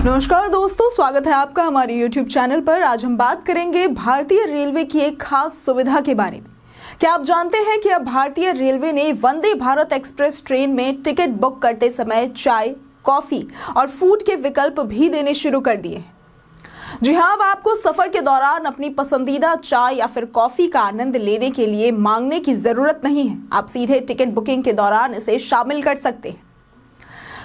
नमस्कार दोस्तों, स्वागत है आपका हमारे YouTube चैनल पर। आज हम बात करेंगे भारतीय रेलवे की एक खास सुविधा के बारे में। क्या आप जानते हैं कि अब भारतीय रेलवे ने वंदे भारत एक्सप्रेस ट्रेन में टिकट बुक करते समय चाय, कॉफी और फूड के विकल्प भी देने शुरू कर दिए हैं। जी हाँ, अब आपको सफर के दौरान अपनी पसंदीदा चाय या फिर कॉफी का आनंद लेने के लिए मांगने की जरूरत नहीं है। आप सीधे टिकट बुकिंग के दौरान इसे शामिल कर सकते हैं।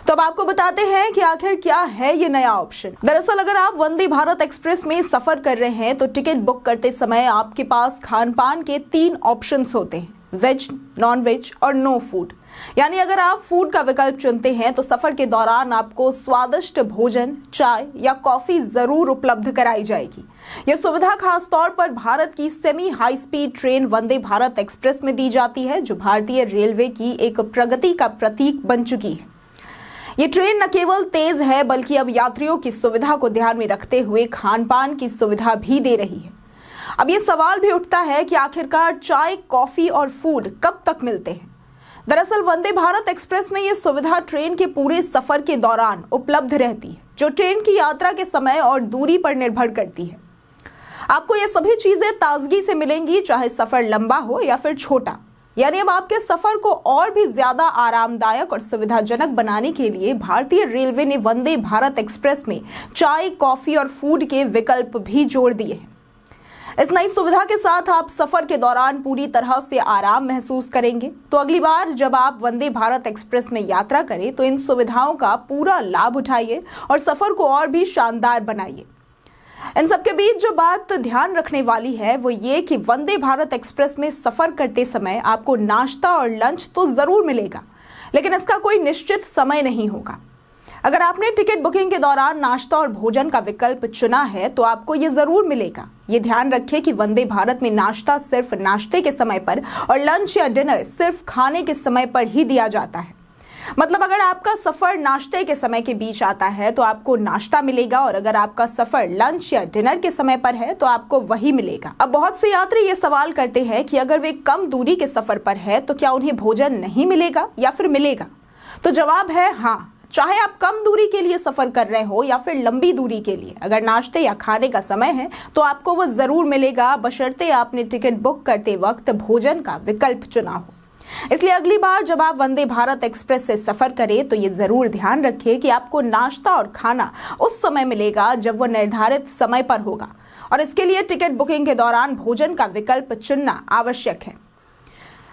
तो अब आपको बताते हैं कि आखिर क्या है ये नया ऑप्शन। दरअसल अगर आप वंदे भारत एक्सप्रेस में सफर कर रहे हैं तो टिकट बुक करते समय आपके पास खान पान के 3 ऑप्शंस होते हैं, वेज, नॉन वेज और नो फूड। यानी अगर आप फूड का विकल्प चुनते हैं तो सफर के दौरान आपको स्वादिष्ट भोजन, चाय या कॉफी जरूर उपलब्ध कराई जाएगी। यह सुविधा खास तौर पर भारत की semi high speed train Vande Bharat express में दी जाती है, जो भारतीय रेलवे की एक प्रगति का प्रतीक बन चुकी है। ये ट्रेन न केवल तेज है बल्कि अब यात्रियों की सुविधा को ध्यान में रखते हुए खान पान की सुविधा भी दे रही है। अब ये सवाल भी उठता है कि आखिरकार चाय, कॉफी और फूड कब तक मिलते हैं। दरअसल वंदे भारत एक्सप्रेस में ये सुविधा ट्रेन के पूरे सफर के दौरान उपलब्ध रहती है, जो ट्रेन की यात्रा के समय और दूरी पर निर्भर करती है। आपको ये सभी चीजें ताजगी से मिलेंगी, चाहे सफर लंबा हो या फिर छोटा। यानी अब आपके सफर को और भी ज्यादा आरामदायक और सुविधाजनक बनाने के लिए भारतीय रेलवे ने वंदे भारत एक्सप्रेस में चाय, कॉफी और फूड के विकल्प भी जोड़ दिए हैं। इस नई सुविधा के साथ आप सफर के दौरान पूरी तरह से आराम महसूस करेंगे। तो अगली बार जब आप वंदे भारत एक्सप्रेस में यात्रा करें तो इन सुविधाओं का पूरा लाभ उठाइए और सफर को और भी शानदार बनाइए। इन सबके बीच जो बात ध्यान रखने वाली है वो ये कि वंदे भारत एक्सप्रेस में सफर करते समय आपको नाश्ता और लंच तो जरूर मिलेगा, लेकिन इसका कोई निश्चित समय नहीं होगा। अगर आपने टिकट बुकिंग के दौरान नाश्ता और भोजन का विकल्प चुना है तो आपको ये जरूर मिलेगा। ये ध्यान रखें कि वंदे भारत में नाश्ता सिर्फ नाश्ते के समय पर और लंच या डिनर सिर्फ खाने के समय पर ही दिया जाता है। मतलब अगर आपका सफर नाश्ते के समय के बीच आता है तो आपको नाश्ता मिलेगा, और अगर आपका सफर लंच या डिनर के समय पर है तो आपको वही मिलेगा। अब बहुत से यात्री ये सवाल करते हैं कि अगर वे कम दूरी के सफर पर है तो क्या उन्हें भोजन नहीं मिलेगा या फिर मिलेगा। तो जवाब है हाँ, चाहे आप कम दूरी के लिए सफर कर रहे हो या फिर लंबी दूरी के लिए, अगर नाश्ते या खाने का समय है तो आपको वो जरूर मिलेगा, बशर्ते आपने टिकट बुक करते वक्त भोजन का विकल्प चुना हो। इसलिए अगली बार जब आप वंदे भारत एक्सप्रेस से सफर करें तो ये जरूर ध्यान रखें कि आपको नाश्ता और खाना उस समय मिलेगा जब वो निर्धारित समय पर होगा, और इसके लिए टिकट बुकिंग के दौरान भोजन का विकल्प चुनना आवश्यक है।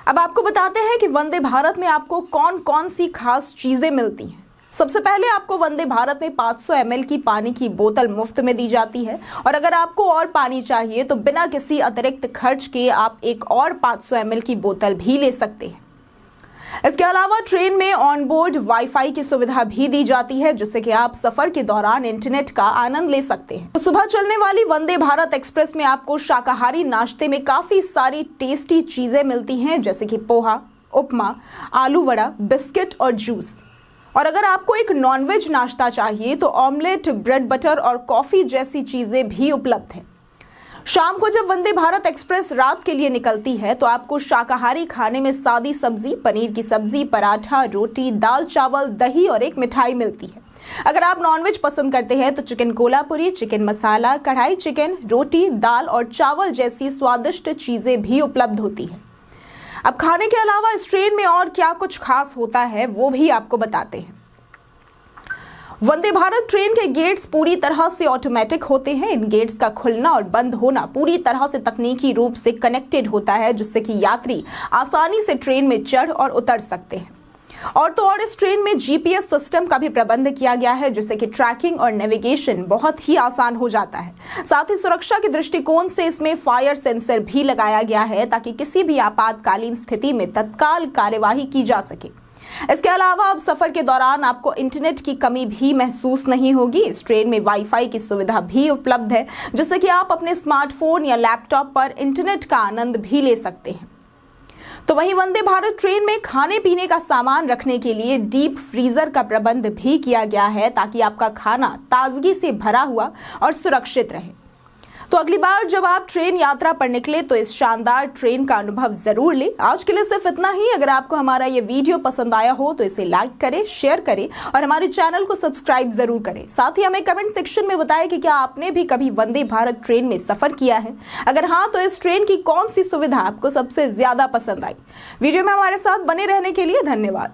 अब आपको बताते हैं कि वंदे भारत में आपको कौन कौन सी खास चीजें मिलती हैं। सबसे पहले आपको वंदे भारत में 500 ml की पानी की बोतल मुफ्त में दी जाती है, और अगर आपको और पानी चाहिए तो बिना किसी अतिरिक्त खर्च के आप एक और 500 ml की बोतल भी ले सकते हैं। इसके अलावा ट्रेन में ऑनबोर्ड वाईफाई की सुविधा भी दी जाती है, जिससे कि आप सफर के दौरान इंटरनेट का आनंद ले सकते हैं। तो सुबह चलने वाली वंदे भारत एक्सप्रेस में आपको शाकाहारी नाश्ते में काफी सारी टेस्टी चीजें मिलती हैं, जैसे कि पोहा, उपमा, आलू वड़ा, बिस्किट और जूस। और अगर आपको एक नॉनवेज नाश्ता चाहिए तो ऑमलेट, ब्रेड बटर और कॉफी जैसी चीजें भी उपलब्ध हैं। शाम को जब वंदे भारत एक्सप्रेस रात के लिए निकलती है तो आपको शाकाहारी खाने में सादी सब्जी, पनीर की सब्जी, पराठा, रोटी, दाल, चावल, दही और एक मिठाई मिलती है। अगर आप नॉनवेज पसंद करते हैं तो चिकन कोल्हापुरी, चिकन मसाला, कढ़ाई चिकन, रोटी, दाल और चावल जैसी स्वादिष्ट चीजें भी उपलब्ध होती है। अब खाने के अलावा इस ट्रेन में और क्या कुछ खास होता है वो भी आपको बताते हैं। वंदे भारत ट्रेन के गेट्स पूरी तरह से ऑटोमेटिक होते हैं। इन गेट्स का खुलना और बंद होना पूरी तरह से तकनीकी रूप से कनेक्टेड होता है, जिससे कि यात्री आसानी से ट्रेन में चढ़ और उतर सकते हैं। और तो और इस ट्रेन में जीपीएस सिस्टम का भी प्रबंध किया गया है, जिससे कि ट्रैकिंग और नेविगेशन बहुत ही आसान हो जाता है। साथ ही सुरक्षा के दृष्टिकोण से इसमें फायर सेंसर भी लगाया गया है, ताकि किसी भी आपातकालीन स्थिति में तत्काल कार्यवाही की जा सके। इसके अलावा अब सफर के दौरान आपको इंटरनेट की कमी भी महसूस नहीं होगी। इस ट्रेन में वाईफाई की सुविधा भी उपलब्ध है, जिससे कि आप अपने स्मार्टफोन या लैपटॉप पर इंटरनेट का आनंद भी ले सकते हैं। तो वहीं वंदे भारत ट्रेन में खाने पीने का सामान रखने के लिए डीप फ्रीजर का प्रबंध भी किया गया है, ताकि आपका खाना ताजगी से भरा हुआ और सुरक्षित रहे। तो अगली बार जब आप ट्रेन यात्रा पर निकले तो इस शानदार ट्रेन का अनुभव जरूर ले। आज के लिए सिर्फ इतना ही। अगर आपको हमारा ये वीडियो पसंद आया हो तो इसे लाइक करें, शेयर करें और हमारे चैनल को सब्सक्राइब जरूर करें। साथ ही हमें कमेंट सेक्शन में बताएं कि क्या आपने भी कभी वंदे भारत ट्रेन में सफर किया है। अगर हाँ तो इस ट्रेन की कौन सी सुविधा आपको सबसे ज्यादा पसंद आई। वीडियो में हमारे साथ बने रहने के लिए धन्यवाद।